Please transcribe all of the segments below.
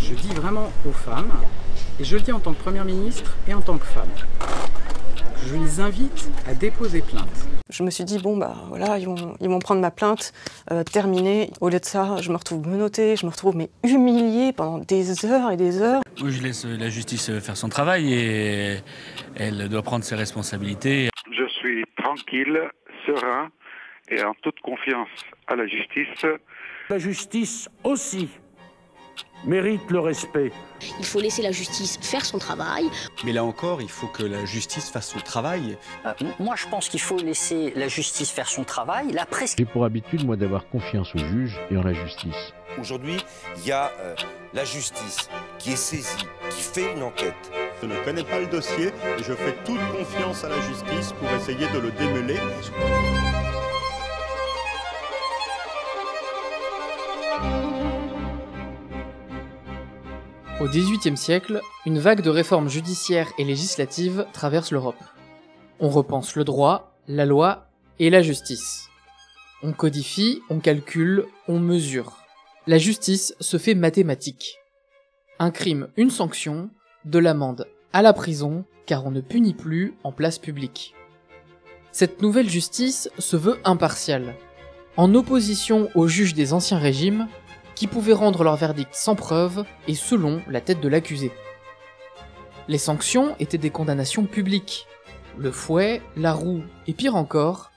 Je dis vraiment aux femmes, et je le dis en tant que Première ministre et en tant que femme. Je les invite à déposer plainte. Je me suis dit, bon bah voilà, ils vont prendre ma plainte, terminée. Au lieu de ça, je me retrouve menottée, je me retrouve humiliée pendant des heures et des heures. Moi, je laisse la justice faire son travail et elle doit prendre ses responsabilités. Je suis tranquille, serein et en toute confiance à la justice. La justice aussi mérite le respect. Il faut laisser la justice faire son travail. Mais là encore, il faut que la justice fasse son travail. Moi, je pense qu'il faut laisser la justice faire son travail. J'ai pour habitude, moi, d'avoir confiance aux juges et en la justice. Aujourd'hui, il y a la justice qui est saisie, qui fait une enquête. Je ne connais pas le dossier et je fais toute confiance à la justice pour essayer de le démêler. Au XVIIIe siècle, une vague de réformes judiciaires et législatives traverse l'Europe. On repense le droit, la loi et la justice. On codifie, on calcule, on mesure. La justice se fait mathématique. Un crime, une sanction, de l'amende à la prison, car on ne punit plus en place publique. Cette nouvelle justice se veut impartiale, en opposition aux juges des anciens régimes, qui pouvaient rendre leur verdict sans preuve et selon la tête de l'accusé. Les sanctions étaient des condamnations publiques, le fouet, la roue et pire encore,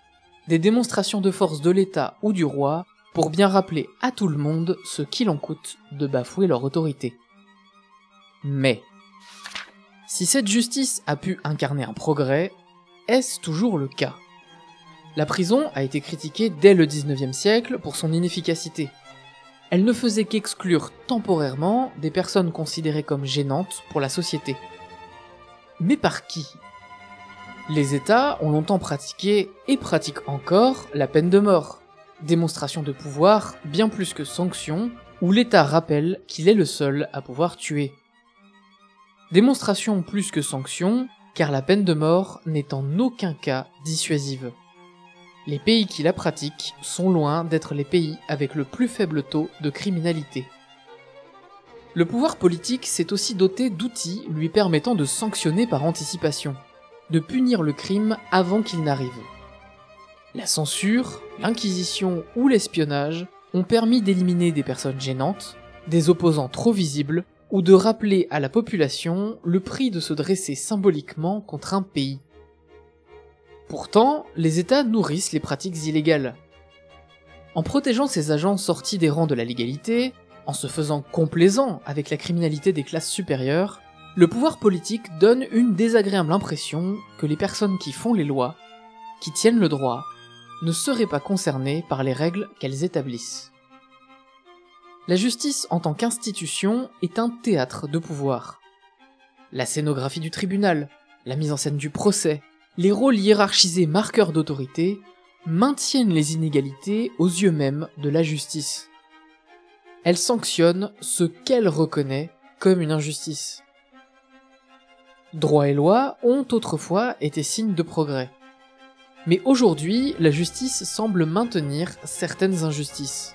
des démonstrations de force de l'État ou du roi pour bien rappeler à tout le monde ce qu'il en coûte de bafouer leur autorité. Mais, si cette justice a pu incarner un progrès, est-ce toujours le cas ? La prison a été critiquée dès le XIXe siècle pour son inefficacité. Elle ne faisait qu'exclure temporairement des personnes considérées comme gênantes pour la société. Mais par qui ? Les États ont longtemps pratiqué, et pratiquent encore, la peine de mort. Démonstration de pouvoir bien plus que sanction, où l'État rappelle qu'il est le seul à pouvoir tuer. Démonstration plus que sanction, car la peine de mort n'est en aucun cas dissuasive. Les pays qui la pratiquent sont loin d'être les pays avec le plus faible taux de criminalité. Le pouvoir politique s'est aussi doté d'outils lui permettant de sanctionner par anticipation, de punir le crime avant qu'il n'arrive. La censure, l'inquisition ou l'espionnage ont permis d'éliminer des personnes gênantes, des opposants trop visibles, ou de rappeler à la population le prix de se dresser symboliquement contre un pays. Pourtant, les États nourrissent les pratiques illégales. En protégeant ces agents sortis des rangs de la légalité, en se faisant complaisant avec la criminalité des classes supérieures, le pouvoir politique donne une désagréable impression que les personnes qui font les lois, qui tiennent le droit, ne seraient pas concernées par les règles qu'elles établissent. La justice en tant qu'institution est un théâtre de pouvoir. La scénographie du tribunal, la mise en scène du procès, les rôles hiérarchisés marqueurs d'autorité maintiennent les inégalités aux yeux même de la justice. Elle sanctionne ce qu'elle reconnaît comme une injustice. Droit et loi ont autrefois été signes de progrès. Mais aujourd'hui, la justice semble maintenir certaines injustices.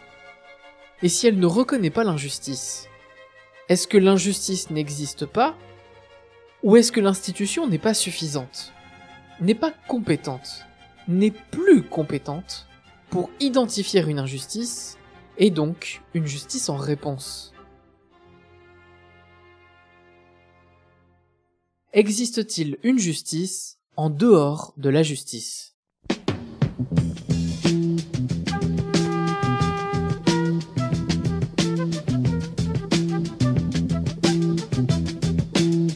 Et si elle ne reconnaît pas l'injustice, est-ce que l'injustice n'existe pas ? Ou est-ce que l'institution n'est pas suffisante ? N'est pas compétente, n'est plus compétente pour identifier une injustice, et donc une justice en réponse. Existe-t-il une justice en dehors de la justice ?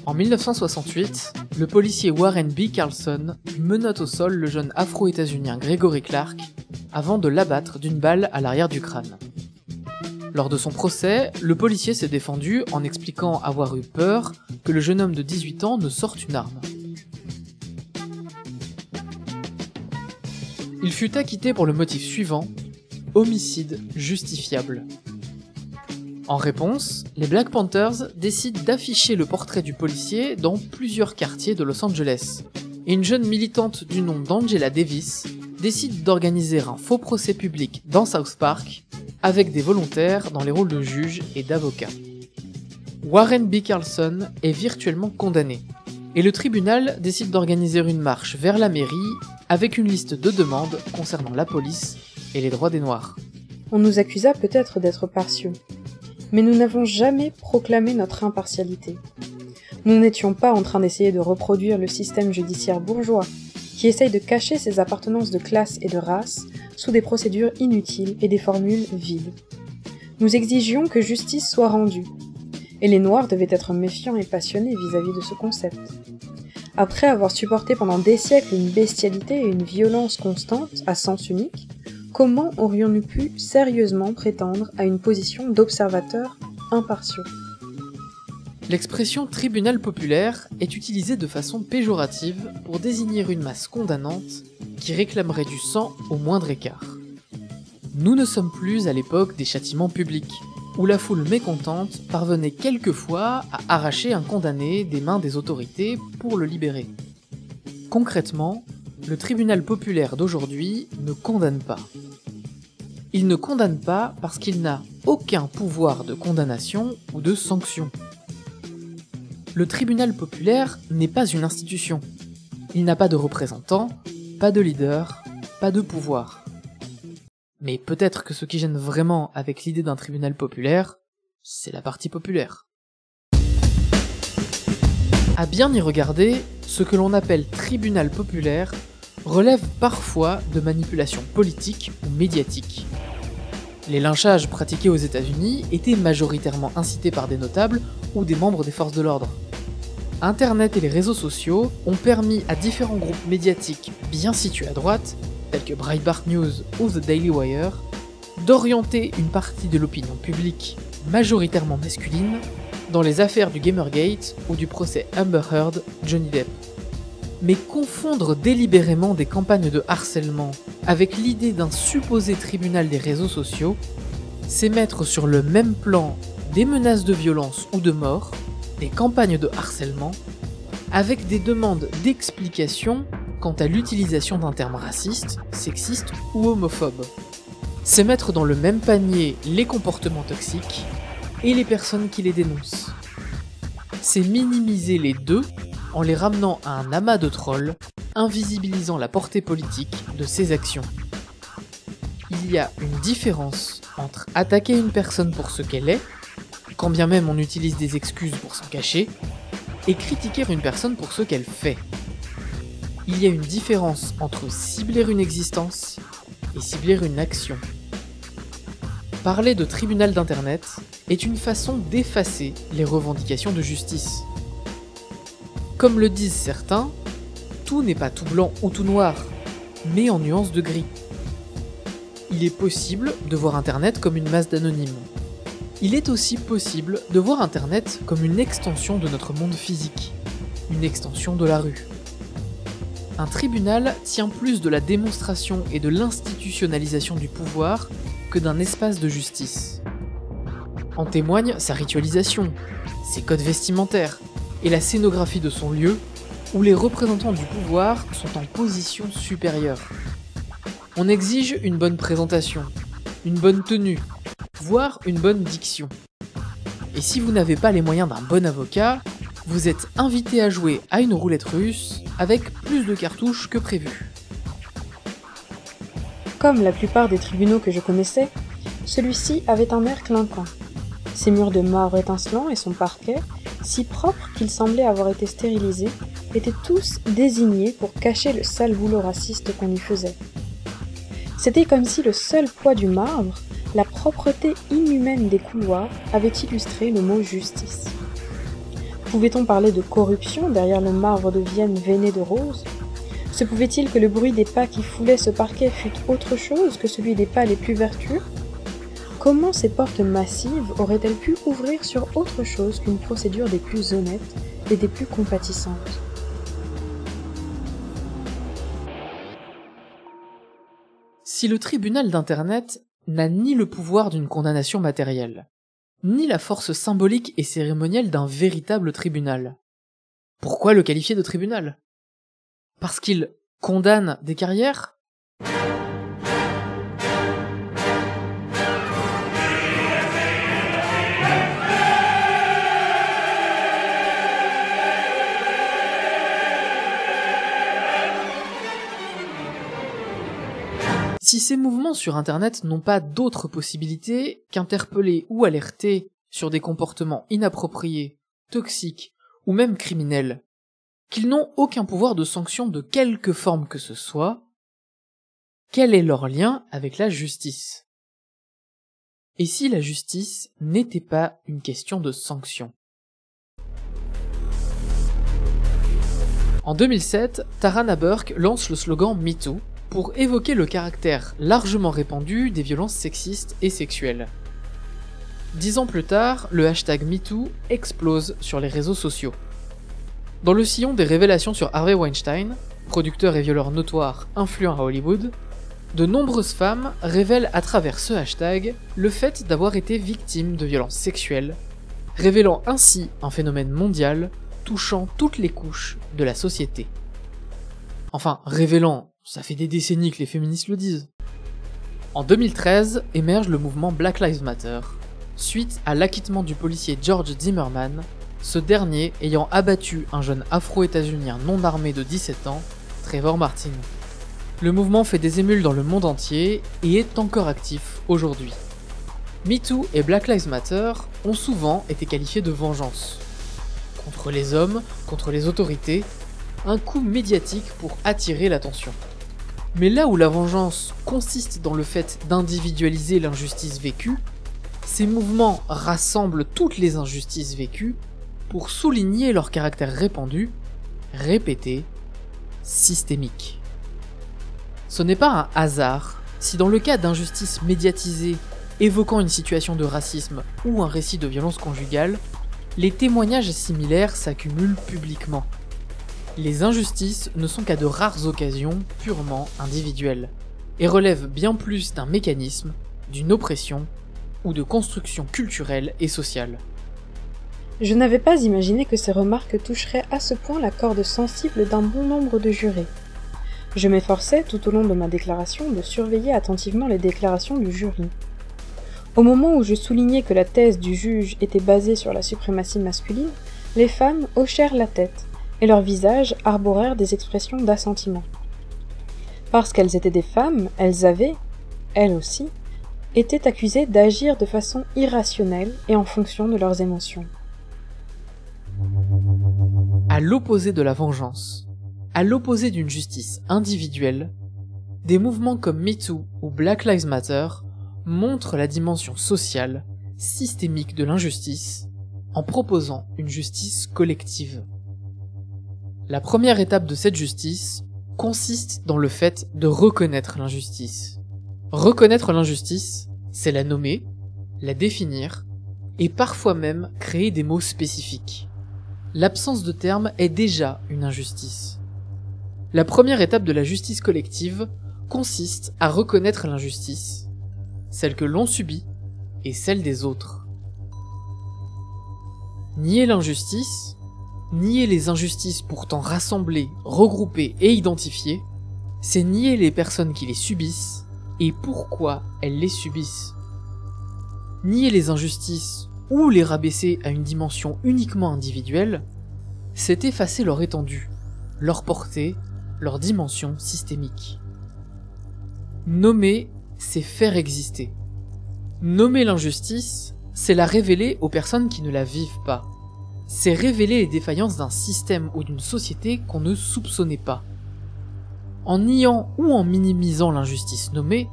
En 1968, le policier Warren B. Carlson menotte au sol le jeune afro-états-unien Gregory Clark avant de l'abattre d'une balle à l'arrière du crâne. Lors de son procès, le policier s'est défendu en expliquant avoir eu peur que le jeune homme de 18 ans ne sorte une arme. Il fut acquitté pour le motif suivant, homicide justifiable. En réponse, les Black Panthers décident d'afficher le portrait du policier dans plusieurs quartiers de Los Angeles, et une jeune militante du nom d'Angela Davis décide d'organiser un faux procès public dans South Park, avec des volontaires dans les rôles de juges et d'avocats. Warren B. Carlson est virtuellement condamné. Et le tribunal décide d'organiser une marche vers la mairie avec une liste de demandes concernant la police et les droits des Noirs. On nous accusa peut-être d'être partiaux, mais nous n'avons jamais proclamé notre impartialité. Nous n'étions pas en train d'essayer de reproduire le système judiciaire bourgeois, qui essaye de cacher ses appartenances de classe et de race sous des procédures inutiles et des formules vides. Nous exigions que justice soit rendue, et les Noirs devaient être méfiants et passionnés vis-à-vis de ce concept. Après avoir supporté pendant des siècles une bestialité et une violence constante à sens unique, comment aurions-nous pu sérieusement prétendre à une position d'observateurs impartiaux ? L'expression « tribunal populaire » est utilisée de façon péjorative pour désigner une masse condamnante qui réclamerait du sang au moindre écart. Nous ne sommes plus à l'époque des châtiments publics, où la foule mécontente parvenait quelquefois à arracher un condamné des mains des autorités pour le libérer. Concrètement, le tribunal populaire d'aujourd'hui ne condamne pas. Il ne condamne pas parce qu'il n'a aucun pouvoir de condamnation ou de sanction. Le tribunal populaire n'est pas une institution. Il n'a pas de représentant, pas de leader, pas de pouvoir. Mais peut-être que ce qui gêne vraiment avec l'idée d'un tribunal populaire, c'est la partie populaire. À bien y regarder, ce que l'on appelle tribunal populaire relève parfois de manipulations politiques ou médiatiques. Les lynchages pratiqués aux États-Unis étaient majoritairement incités par des notables ou des membres des forces de l'ordre. Internet et les réseaux sociaux ont permis à différents groupes médiatiques bien situés à droite, tels que Breitbart News ou The Daily Wire, d'orienter une partie de l'opinion publique, majoritairement masculine, dans les affaires du Gamergate ou du procès Amber Heard Johnny Depp. Mais confondre délibérément des campagnes de harcèlement avec l'idée d'un supposé tribunal des réseaux sociaux, c'est mettre sur le même plan des menaces de violence ou de mort, des campagnes de harcèlement, avec des demandes d'explication quant à l'utilisation d'un terme raciste, sexiste ou homophobe. C'est mettre dans le même panier les comportements toxiques et les personnes qui les dénoncent. C'est minimiser les deux en les ramenant à un amas de trolls, invisibilisant la portée politique de ces actions. Il y a une différence entre attaquer une personne pour ce qu'elle est, quand bien même on utilise des excuses pour s'en cacher, et critiquer une personne pour ce qu'elle fait. Il y a une différence entre cibler une existence et cibler une action. Parler de tribunal d'Internet est une façon d'effacer les revendications de justice. Comme le disent certains, tout n'est pas tout blanc ou tout noir, mais en nuances de gris. Il est possible de voir Internet comme une masse d'anonymes. Il est aussi possible de voir Internet comme une extension de notre monde physique, une extension de la rue. Un tribunal tient plus de la démonstration et de l'institutionnalisation du pouvoir que d'un espace de justice. En témoigne sa ritualisation, ses codes vestimentaires et la scénographie de son lieu, où les représentants du pouvoir sont en position supérieure. On exige une bonne présentation, une bonne tenue, voire une bonne diction. Et si vous n'avez pas les moyens d'un bon avocat, vous êtes invité à jouer à une roulette russe avec plus de cartouches que prévu. Comme la plupart des tribunaux que je connaissais, celui-ci avait un air clinquant. Ses murs de marbre étincelants et son parquet, si propres qu'ils semblaient avoir été stérilisés, étaient tous désignés pour cacher le sale boulot raciste qu'on y faisait. C'était comme si le seul poids du marbre, la propreté inhumaine des couloirs, avait illustré le mot justice. Pouvait-on parler de corruption derrière le marbre de Vienne veiné de rose ? Se pouvait-il que le bruit des pas qui foulaient ce parquet fût autre chose que celui des pas les plus vertueux ? Comment ces portes massives auraient-elles pu ouvrir sur autre chose qu'une procédure des plus honnêtes et des plus compatissantes ? Si le tribunal d'Internet n'a ni le pouvoir d'une condamnation matérielle, ni la force symbolique et cérémonielle d'un véritable tribunal, pourquoi le qualifier de tribunal ? Parce qu'il condamne des carrières ? Si ces mouvements sur Internet n'ont pas d'autre possibilité qu'interpeller ou alerter sur des comportements inappropriés, toxiques ou même criminels, qu'ils n'ont aucun pouvoir de sanction de quelque forme que ce soit, quel est leur lien avec la justice? Et si la justice n'était pas une question de sanction? En 2007, Tarana Burke lance le slogan MeToo pour évoquer le caractère largement répandu des violences sexistes et sexuelles. 10 ans plus tard, le hashtag MeToo explose sur les réseaux sociaux. Dans le sillon des révélations sur Harvey Weinstein, producteur et violeur notoire influent à Hollywood, de nombreuses femmes révèlent à travers ce hashtag le fait d'avoir été victimes de violences sexuelles, révélant ainsi un phénomène mondial touchant toutes les couches de la société. Enfin, révélant, ça fait des décennies que les féministes le disent. En 2013, émerge le mouvement Black Lives Matter, suite à l'acquittement du policier George Zimmerman, ce dernier ayant abattu un jeune afro-états-unien non armé de 17 ans, Trayvon Martin. Le mouvement fait des émules dans le monde entier et est encore actif aujourd'hui. MeToo et Black Lives Matter ont souvent été qualifiés de vengeance. Contre les hommes, contre les autorités, un coup médiatique pour attirer l'attention. Mais là où la vengeance consiste dans le fait d'individualiser l'injustice vécue, ces mouvements rassemblent toutes les injustices vécues pour souligner leur caractère répandu, répété, systémique. Ce n'est pas un hasard si dans le cas d'injustices médiatisées évoquant une situation de racisme ou un récit de violence conjugale, les témoignages similaires s'accumulent publiquement. Les injustices ne sont qu'à de rares occasions purement individuelles, et relèvent bien plus d'un mécanisme, d'une oppression ou de construction culturelle et sociale. Je n'avais pas imaginé que ces remarques toucheraient à ce point la corde sensible d'un bon nombre de jurés. Je m'efforçais tout au long de ma déclaration de surveiller attentivement les déclarations du jury. Au moment où je soulignais que la thèse du juge était basée sur la suprématie masculine, les femmes hochèrent la tête, et leurs visages arborèrent des expressions d'assentiment. Parce qu'elles étaient des femmes, elles avaient, elles aussi, été accusées d'agir de façon irrationnelle et en fonction de leurs émotions. À l'opposé de la vengeance, à l'opposé d'une justice individuelle, des mouvements comme MeToo ou Black Lives Matter montrent la dimension sociale, systémique de l'injustice, en proposant une justice collective. La première étape de cette justice consiste dans le fait de reconnaître l'injustice. Reconnaître l'injustice, c'est la nommer, la définir, et parfois même créer des mots spécifiques. L'absence de terme est déjà une injustice. La première étape de la justice collective consiste à reconnaître l'injustice, celle que l'on subit et celle des autres. Nier l'injustice, nier les injustices pourtant rassemblées, regroupées et identifiées, c'est nier les personnes qui les subissent et pourquoi elles les subissent. Nier les injustices ou les rabaisser à une dimension uniquement individuelle, c'est effacer leur étendue, leur portée, leur dimension systémique. Nommer, c'est faire exister. Nommer l'injustice, c'est la révéler aux personnes qui ne la vivent pas. C'est révéler les défaillances d'un système ou d'une société qu'on ne soupçonnait pas. En niant ou en minimisant l'injustice nommée,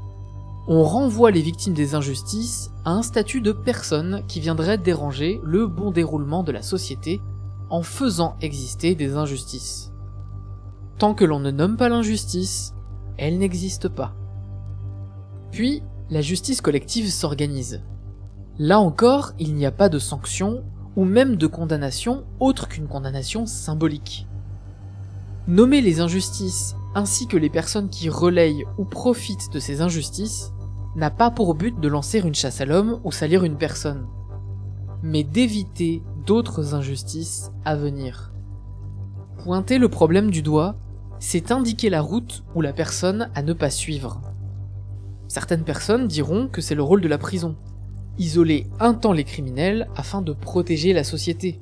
on renvoie les victimes des injustices à un statut de personne qui viendrait déranger le bon déroulement de la société en faisant exister des injustices. Tant que l'on ne nomme pas l'injustice, elle n'existe pas. Puis, la justice collective s'organise. Là encore, il n'y a pas de sanction ou même de condamnation autre qu'une condamnation symbolique. Nommer les injustices ainsi que les personnes qui relayent ou profitent de ces injustices n'a pas pour but de lancer une chasse à l'homme ou salir une personne, mais d'éviter d'autres injustices à venir. Pointer le problème du doigt, c'est indiquer la route ou la personne à ne pas suivre. Certaines personnes diront que c'est le rôle de la prison, isoler un temps les criminels afin de protéger la société,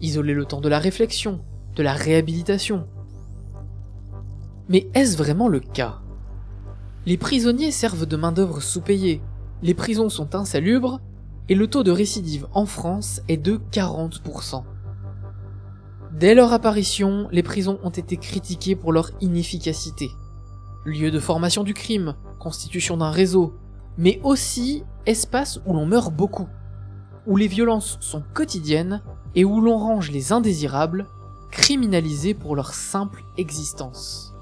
isoler le temps de la réflexion, de la réhabilitation. Mais est-ce vraiment le cas ? Les prisonniers servent de main-d'œuvre sous-payée, les prisons sont insalubres, et le taux de récidive en France est de 40%. Dès leur apparition, les prisons ont été critiquées pour leur inefficacité. Lieu de formation du crime, constitution d'un réseau, mais aussi espace où l'on meurt beaucoup, où les violences sont quotidiennes et où l'on range les indésirables, criminalisés pour leur simple existence.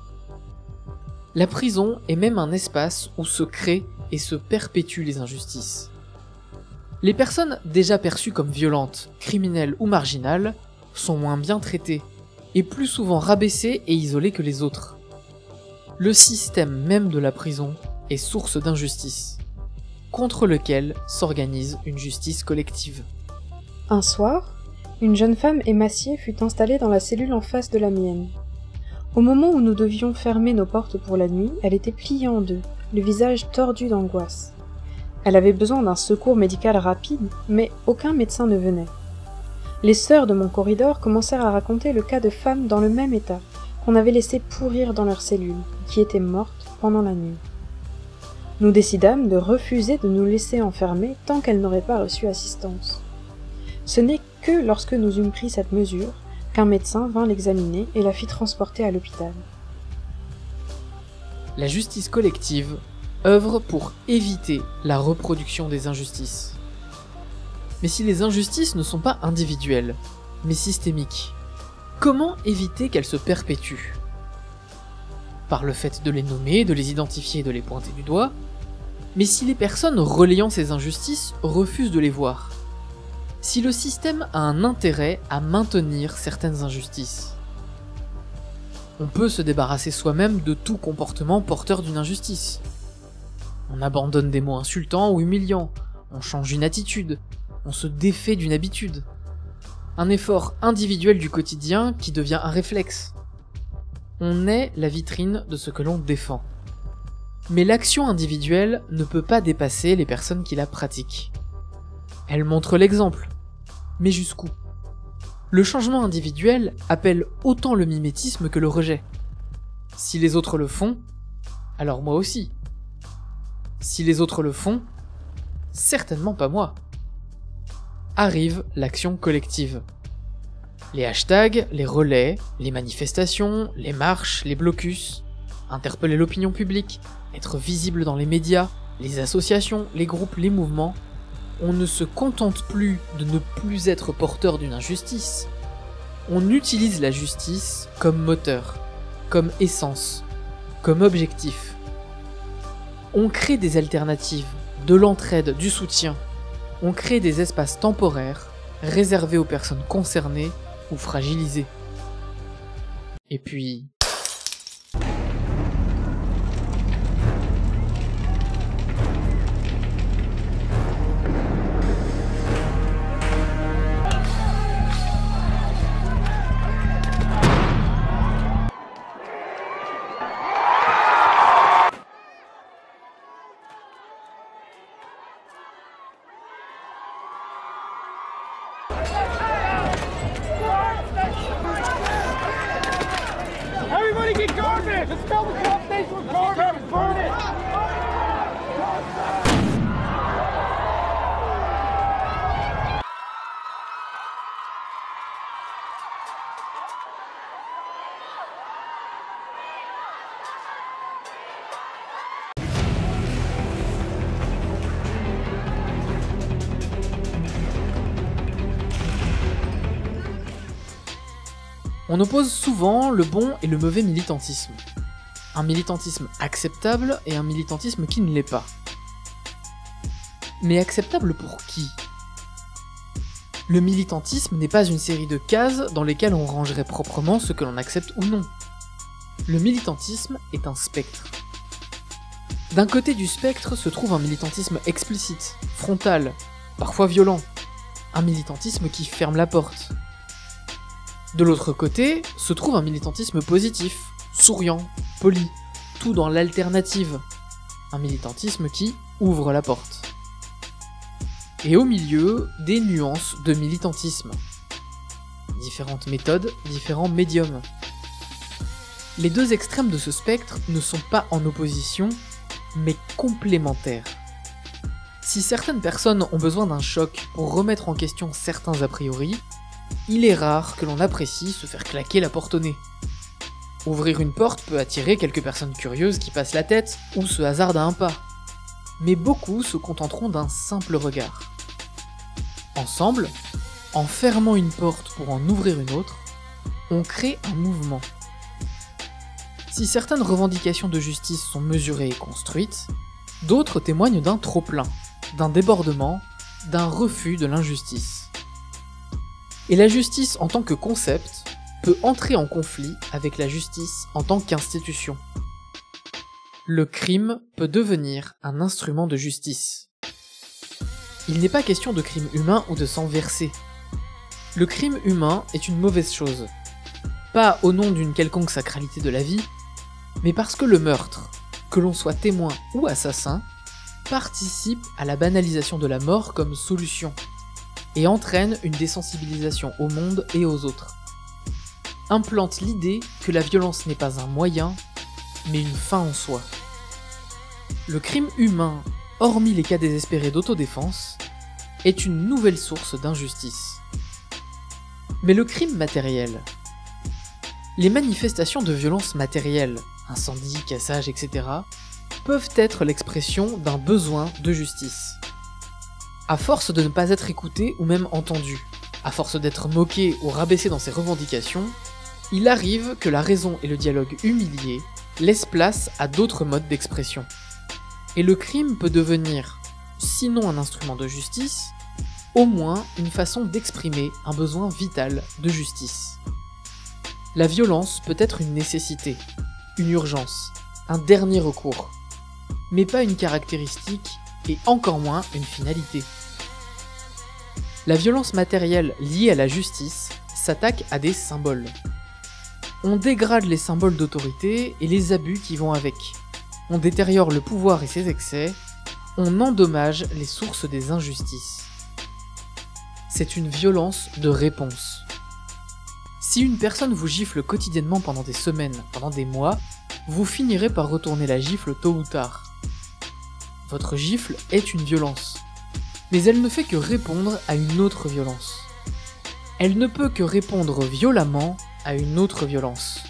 La prison est même un espace où se créent et se perpétuent les injustices. Les personnes déjà perçues comme violentes, criminelles ou marginales sont moins bien traitées, et plus souvent rabaissées et isolées que les autres. Le système même de la prison est source d'injustice, contre lequel s'organise une justice collective. Un soir, une jeune femme émaciée fut installée dans la cellule en face de la mienne. Au moment où nous devions fermer nos portes pour la nuit, elle était pliée en deux, le visage tordu d'angoisse. Elle avait besoin d'un secours médical rapide, mais aucun médecin ne venait. Les sœurs de mon corridor commencèrent à raconter le cas de femmes dans le même état, qu'on avait laissées pourrir dans leur cellule, qui étaient mortes pendant la nuit. Nous décidâmes de refuser de nous laisser enfermer tant qu'elles n'auraient pas reçu assistance. Ce n'est que lorsque nous eûmes pris cette mesure qu'un médecin vint l'examiner et la fit transporter à l'hôpital. La justice collective œuvre pour éviter la reproduction des injustices. Mais si les injustices ne sont pas individuelles, mais systémiques, comment éviter qu'elles se perpétuent? Par le fait de les nommer, de les identifier et de les pointer du doigt, mais si les personnes relayant ces injustices refusent de les voir, si le système a un intérêt à maintenir certaines injustices, on peut se débarrasser soi-même de tout comportement porteur d'une injustice. On abandonne des mots insultants ou humiliants, on change une attitude, on se défait d'une habitude. Un effort individuel du quotidien qui devient un réflexe. On est la vitrine de ce que l'on défend. Mais l'action individuelle ne peut pas dépasser les personnes qui la pratiquent. Elle montre l'exemple. Mais jusqu'où? Le changement individuel appelle autant le mimétisme que le rejet. Si les autres le font, alors moi aussi. Si les autres le font, certainement pas moi. Arrive l'action collective. Les hashtags, les relais, les manifestations, les marches, les blocus, interpeller l'opinion publique, être visible dans les médias, les associations, les groupes, les mouvements, on ne se contente plus de ne plus être porteur d'une injustice. On utilise la justice comme moteur, comme essence, comme objectif. On crée des alternatives, de l'entraide, du soutien. On crée des espaces temporaires réservés aux personnes concernées ou fragilisées. Et puis... Everybody get garbage! Let's fill the club station with garbage! Burn it! On oppose souvent le bon et le mauvais militantisme. Un militantisme acceptable et un militantisme qui ne l'est pas. Mais acceptable pour qui? Le militantisme n'est pas une série de cases dans lesquelles on rangerait proprement ce que l'on accepte ou non. Le militantisme est un spectre. D'un côté du spectre se trouve un militantisme explicite, frontal, parfois violent. Un militantisme qui ferme la porte. De l'autre côté, se trouve un militantisme positif, souriant, poli, tout dans l'alternative. Un militantisme qui ouvre la porte. Et au milieu, des nuances de militantisme. Différentes méthodes, différents médiums. Les deux extrêmes de ce spectre ne sont pas en opposition, mais complémentaires. Si certaines personnes ont besoin d'un choc pour remettre en question certains a priori, il est rare que l'on apprécie se faire claquer la porte au nez. Ouvrir une porte peut attirer quelques personnes curieuses qui passent la tête ou se hasardent à un pas, mais beaucoup se contenteront d'un simple regard. Ensemble, en fermant une porte pour en ouvrir une autre, on crée un mouvement. Si certaines revendications de justice sont mesurées et construites, d'autres témoignent d'un trop-plein, d'un débordement, d'un refus de l'injustice. Et la justice en tant que concept peut entrer en conflit avec la justice en tant qu'institution. Le crime peut devenir un instrument de justice. Il n'est pas question de crime humain ou de sang versé. Le crime humain est une mauvaise chose. Pas au nom d'une quelconque sacralité de la vie, mais parce que le meurtre, que l'on soit témoin ou assassin, participe à la banalisation de la mort comme solution, et entraîne une désensibilisation au monde et aux autres. Implante l'idée que la violence n'est pas un moyen, mais une fin en soi. Le crime humain, hormis les cas désespérés d'autodéfense, est une nouvelle source d'injustice. Mais le crime matériel, les manifestations de violence matérielle, incendie, cassage, etc., peuvent être l'expression d'un besoin de justice. À force de ne pas être écouté ou même entendu, à force d'être moqué ou rabaissé dans ses revendications, il arrive que la raison et le dialogue humilié laissent place à d'autres modes d'expression. Et le crime peut devenir, sinon un instrument de justice, au moins une façon d'exprimer un besoin vital de justice. La violence peut être une nécessité, une urgence, un dernier recours, mais pas une caractéristique et encore moins une finalité. La violence matérielle liée à la justice s'attaque à des symboles. On dégrade les symboles d'autorité et les abus qui vont avec. On détériore le pouvoir et ses excès. On endommage les sources des injustices. C'est une violence de réponse. Si une personne vous gifle quotidiennement pendant des semaines, pendant des mois, vous finirez par retourner la gifle tôt ou tard. Votre gifle est une violence, mais elle ne fait que répondre à une autre violence. Elle ne peut que répondre violemment à une autre violence.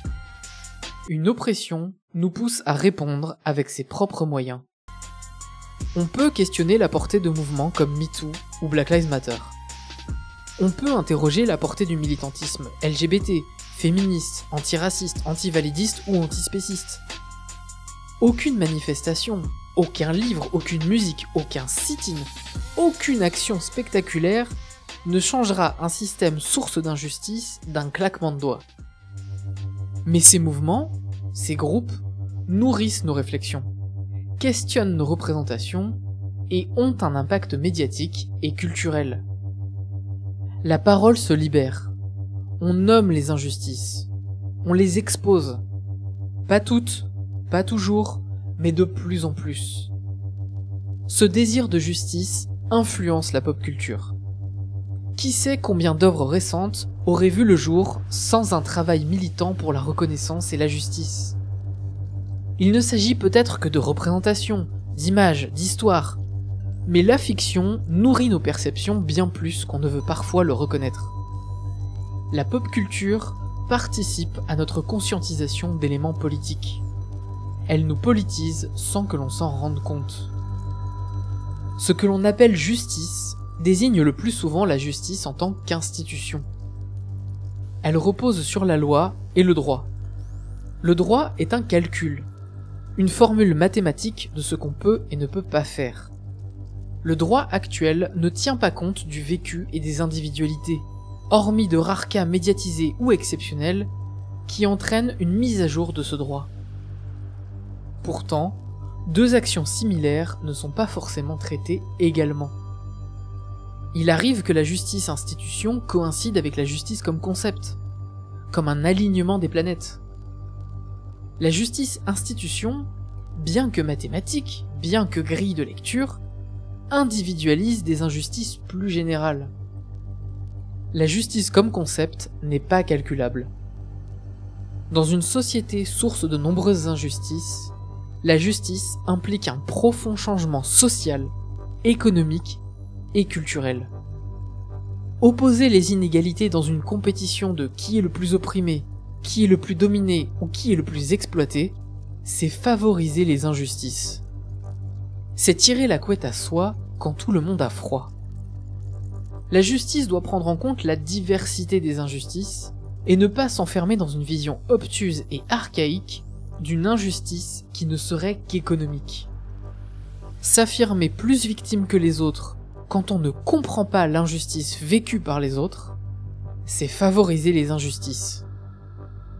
Une oppression nous pousse à répondre avec ses propres moyens. On peut questionner la portée de mouvements comme MeToo ou Black Lives Matter. On peut interroger la portée du militantisme LGBT, féministe, antiraciste, antivalidiste ou antispéciste. Aucune manifestation, aucun livre, aucune musique, aucun sit-in, aucune action spectaculaire ne changera un système source d'injustice d'un claquement de doigts. Mais ces mouvements, ces groupes, nourrissent nos réflexions, questionnent nos représentations et ont un impact médiatique et culturel. La parole se libère. On nomme les injustices. On les expose. Pas toutes, pas toujours, mais de plus en plus. Ce désir de justice influence la pop culture. Qui sait combien d'œuvres récentes auraient vu le jour sans un travail militant pour la reconnaissance et la justice? Il ne s'agit peut-être que de représentations, d'images, d'histoires, mais la fiction nourrit nos perceptions bien plus qu'on ne veut parfois le reconnaître. La pop culture participe à notre conscientisation d'éléments politiques. Elle nous politise sans que l'on s'en rende compte. Ce que l'on appelle justice désigne le plus souvent la justice en tant qu'institution. Elle repose sur la loi et le droit. Le droit est un calcul, une formule mathématique de ce qu'on peut et ne peut pas faire. Le droit actuel ne tient pas compte du vécu et des individualités, hormis de rares cas médiatisés ou exceptionnels qui entraînent une mise à jour de ce droit. Pourtant, deux actions similaires ne sont pas forcément traitées également. Il arrive que la justice institution coïncide avec la justice comme concept, comme un alignement des planètes. La justice institution, bien que mathématique, bien que grille de lecture, individualise des injustices plus générales. La justice comme concept n'est pas calculable. Dans une société source de nombreuses injustices, La justice implique un profond changement social, économique et culturel. Opposer les inégalités dans une compétition de qui est le plus opprimé, qui est le plus dominé ou qui est le plus exploité, c'est favoriser les injustices. C'est tirer la couette à soi quand tout le monde a froid. La justice doit prendre en compte la diversité des injustices et ne pas s'enfermer dans une vision obtuse et archaïque d'une injustice qui ne serait qu'économique. S'affirmer plus victime que les autres quand on ne comprend pas l'injustice vécue par les autres, c'est favoriser les injustices.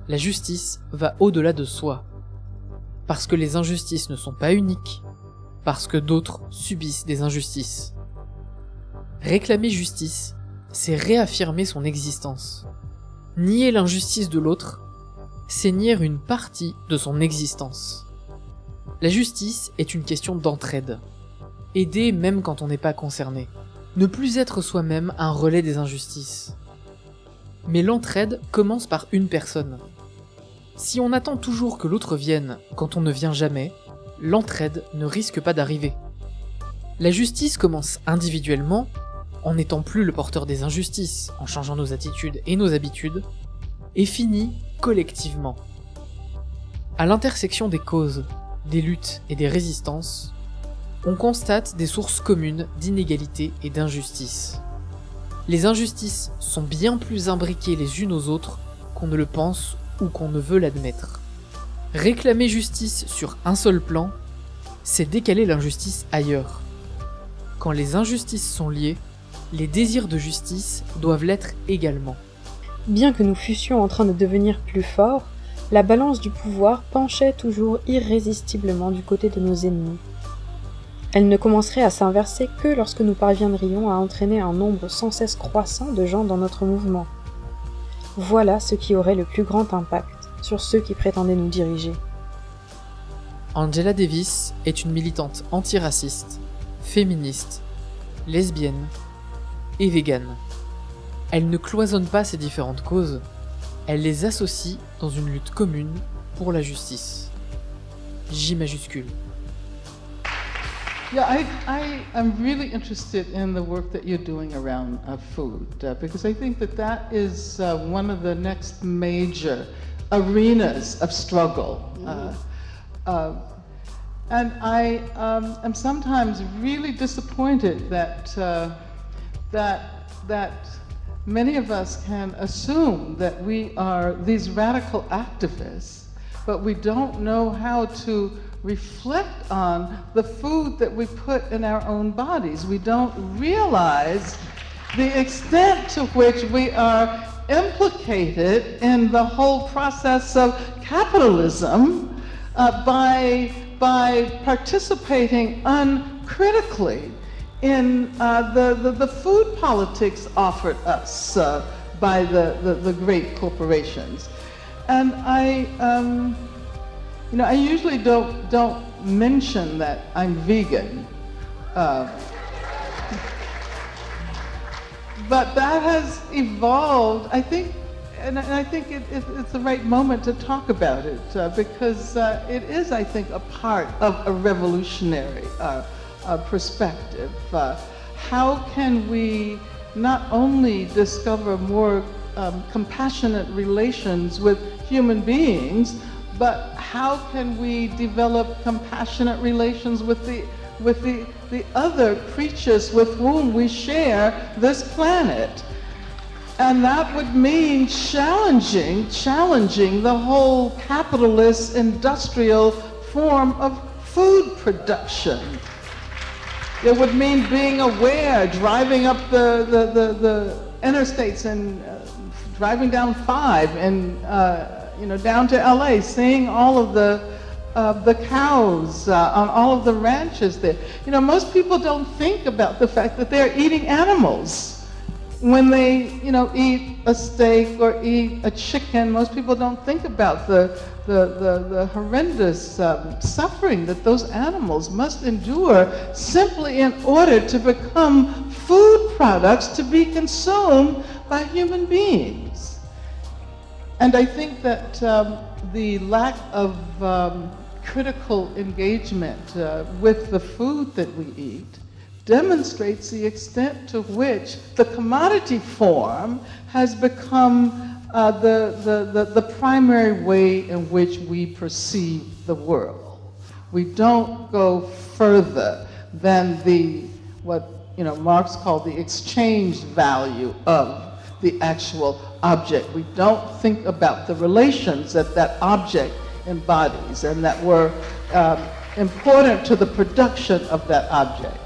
La justice va au-delà de soi, parce que les injustices ne sont pas uniques, parce que d'autres subissent des injustices. Réclamer justice, c'est réaffirmer son existence. Nier l'injustice de l'autre, c'est nier une partie de son existence. La justice est une question d'entraide. Aider même quand on n'est pas concerné. Ne plus être soi-même un relais des injustices. Mais l'entraide commence par une personne. Si on attend toujours que l'autre vienne quand on ne vient jamais, l'entraide ne risque pas d'arriver. La justice commence individuellement, en n'étant plus le porteur des injustices, en changeant nos attitudes et nos habitudes, et finit collectivement. À l'intersection des causes, des luttes et des résistances, on constate des sources communes d'inégalité et d'injustice. Les injustices sont bien plus imbriquées les unes aux autres qu'on ne le pense ou qu'on ne veut l'admettre. Réclamer justice sur un seul plan, c'est décaler l'injustice ailleurs. Quand les injustices sont liées, les désirs de justice doivent l'être également. Bien que nous fussions en train de devenir plus forts, la balance du pouvoir penchait toujours irrésistiblement du côté de nos ennemis. Elle ne commencerait à s'inverser que lorsque nous parviendrions à entraîner un nombre sans cesse croissant de gens dans notre mouvement. Voilà ce qui aurait le plus grand impact sur ceux qui prétendaient nous diriger. Angela Davis est une militante antiraciste, féministe, lesbienne et végane. Elle ne cloisonne pas ces différentes causes, elle les associe dans une lutte commune pour la justice. J majuscule. Yeah, I am really interested in the work that you're doing around food because I think that is one of the next major arenas of struggle. And I am sometimes really disappointed that many of us can assume that we are these radical activists, but we don't know how to reflect on the food that we put in our own bodies. We don't realize the extent to which we are implicated in the whole process of capitalism by participating uncritically in the food politics offered us by the great corporations. And I usually don't mention that I'm vegan, but that has evolved, I think, and I think it's the right moment to talk about it because it is, I think, a part of a revolutionary perspective. How can we not only discover more compassionate relations with human beings, but how can we develop compassionate relations with the other creatures with whom we share this planet? And that would mean challenging the whole capitalist industrial form of food production. It would mean being aware, driving up the interstates and driving down 5 and down to LA, seeing all of the cows on all of the ranches there. Most people don't think about the fact that they're eating animals. When they, eat a steak or eat a chicken, most people don't think about the horrendous suffering that those animals must endure simply in order to become food products to be consumed by human beings. And I think that the lack of critical engagement with the food that we eat demonstrates the extent to which the commodity form has become the primary way in which we perceive the world. We don't go further than what Marx called the exchange value of the actual object. We don't think about the relations that object embodies and that were important to the production of that object.